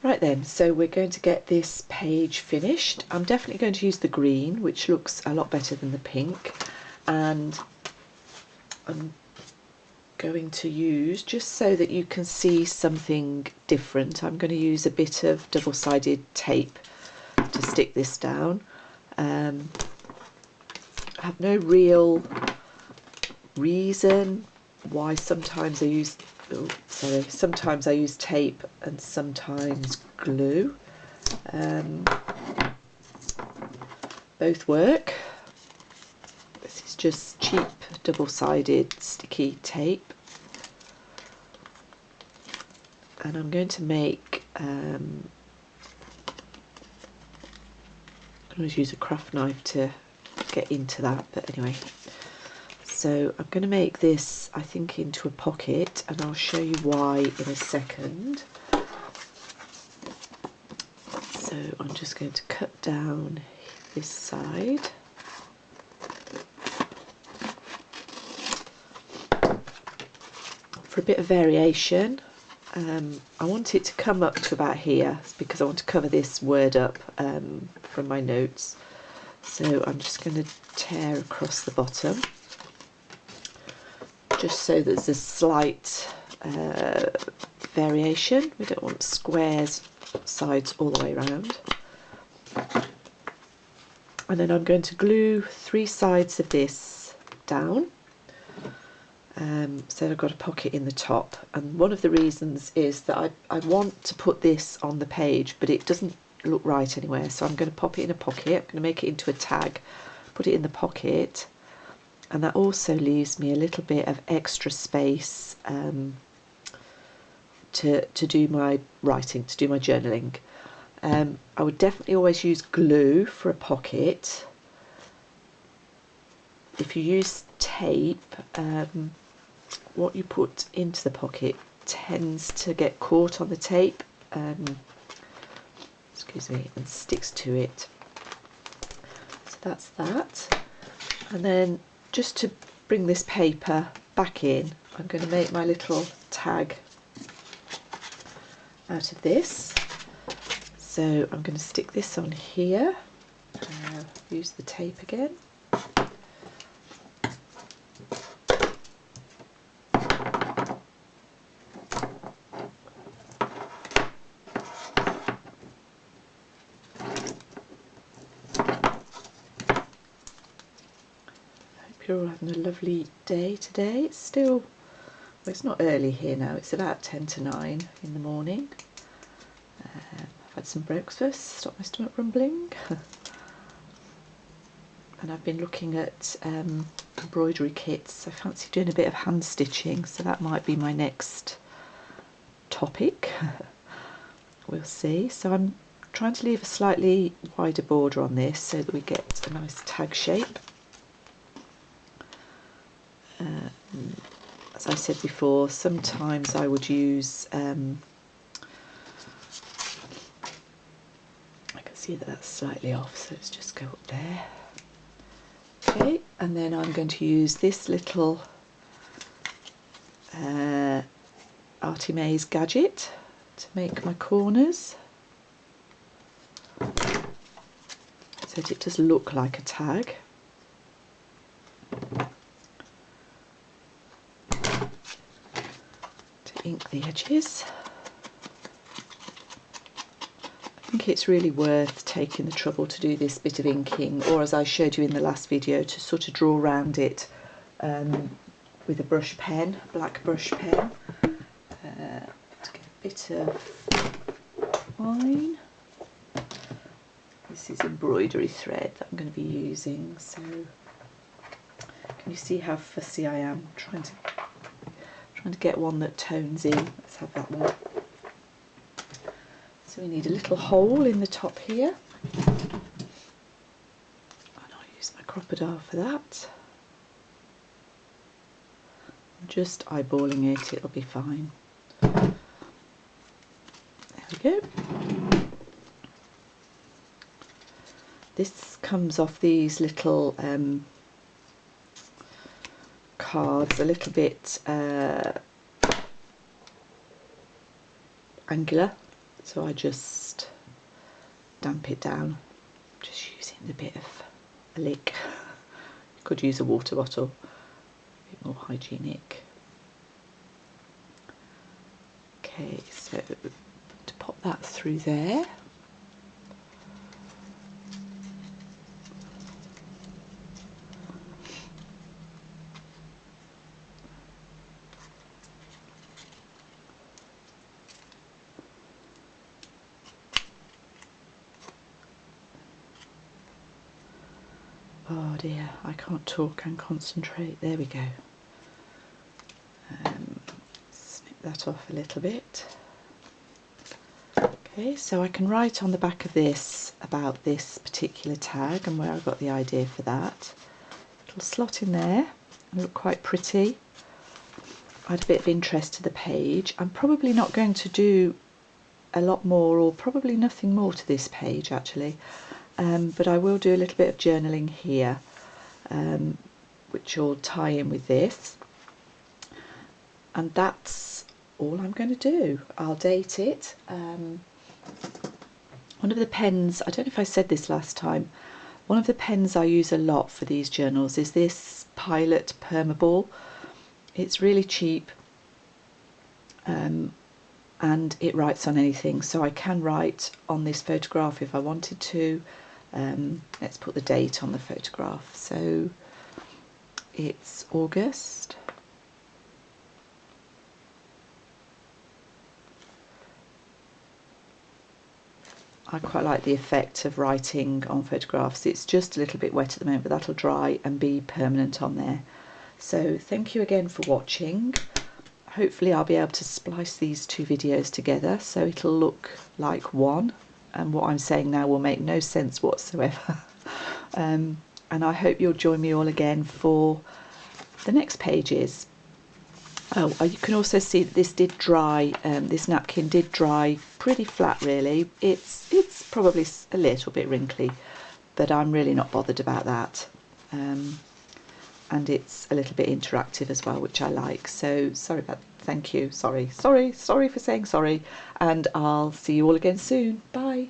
Right then, so we're going to get this page finished. I'm definitely going to use the green, which looks a lot better than the pink, and I'm going to use, just so that you can see something different, I'm going to use a bit of double-sided tape to stick this down. I have no real reason why sometimes I use sometimes I use tape and sometimes glue. Both work. This is just cheap double-sided sticky tape, and I'm going to make I'm going to use a craft knife to get into that, but anyway. So I'm going to make this, I think, into a pocket, and I'll show you why in a second. So I'm just going to cut down this side. For a bit of variation, I want it to come up to about here because I want to cover this word up from my notes. So I'm just going to tear across the bottom, just so there's a slight variation. We don't want squares sides all the way around. And then I'm going to glue 3 sides of this down, so I've got a pocket in the top. And one of the reasons is that I want to put this on the page, but it doesn't look right anywhere, so I'm going to pop it in a pocket. I'm going to make it into a tag, put it in the pocket, and that also leaves me a little bit of extra space to do my writing, to do my journaling. I would definitely always use glue for a pocket. If you use tape, what you put into the pocket tends to get caught on the tape, excuse me, and sticks to it. So that's that. And then just to bring this paper back in, I'm going to make my little tag out of this. So I'm going to stick this on here, use the tape again. You're all having a lovely day today. It's still, well, it's not early here now, it's about 10 to 9 in the morning. I've had some breakfast, stopped my stomach rumbling. And I've been looking at embroidery kits. I fancy doing a bit of hand stitching, so that might be my next topic. We'll see. So I'm trying to leave a slightly wider border on this so that we get a nice tag shape. As I said before, sometimes I would use, I can see that that's slightly off, so let's just go up there. Okay, and then I'm going to use this little Artimaze gadget to make my corners, so that it does look like a tag. Ink the edges. I think it's really worth taking the trouble to do this bit of inking, or as I showed you in the last video, to sort of draw around it with a brush pen, black brush pen, to get a bit of twine. This is embroidery thread that I'm going to be using, so can you see how fussy I am trying to get one that tones in. Let's have that one. So we need a little hole in the top here, and I'll use my crocodile for that. I'm just eyeballing it, it'll be fine. There we go. This comes off these little cards, a little bit angular, so I just damp it down, just using a bit of a lick. You could use a water bottle, a bit more hygienic. Okay, so to pop that through there. Oh dear, I can't talk and concentrate. There we go. Snip that off a little bit. Okay, so I can write on the back of this about this particular tag and where I got the idea for that. It'll slot in there and look quite pretty. Add a bit of interest to the page. I'm probably not going to do a lot more, or probably nothing more to this page actually, but I will do a little bit of journaling here, which will tie in with this, and that's all I'm going to do. I'll date it. One of the pens, I don't know if I said this last time, one of the pens I use a lot for these journals is this Pilot Permaball. It's really cheap, and it writes on anything, so I can write on this photograph if I wanted to. Let's put the date on the photograph, so it's August. I quite like the effect of writing on photographs. It's just a little bit wet at the moment, but that'll dry and be permanent on there. So thank you again for watching. Hopefully I'll be able to splice these two videos together so it'll look like one, and what I'm saying now will make no sense whatsoever. And I hope you'll join me all again for the next pages. Oh, you can also see that this did dry, this napkin did dry pretty flat really. It's probably a little bit wrinkly, but I'm really not bothered about that. And it's a little bit interactive as well, which I like. So sorry about, thank you, sorry for saying sorry, and I'll see you all again soon. Bye.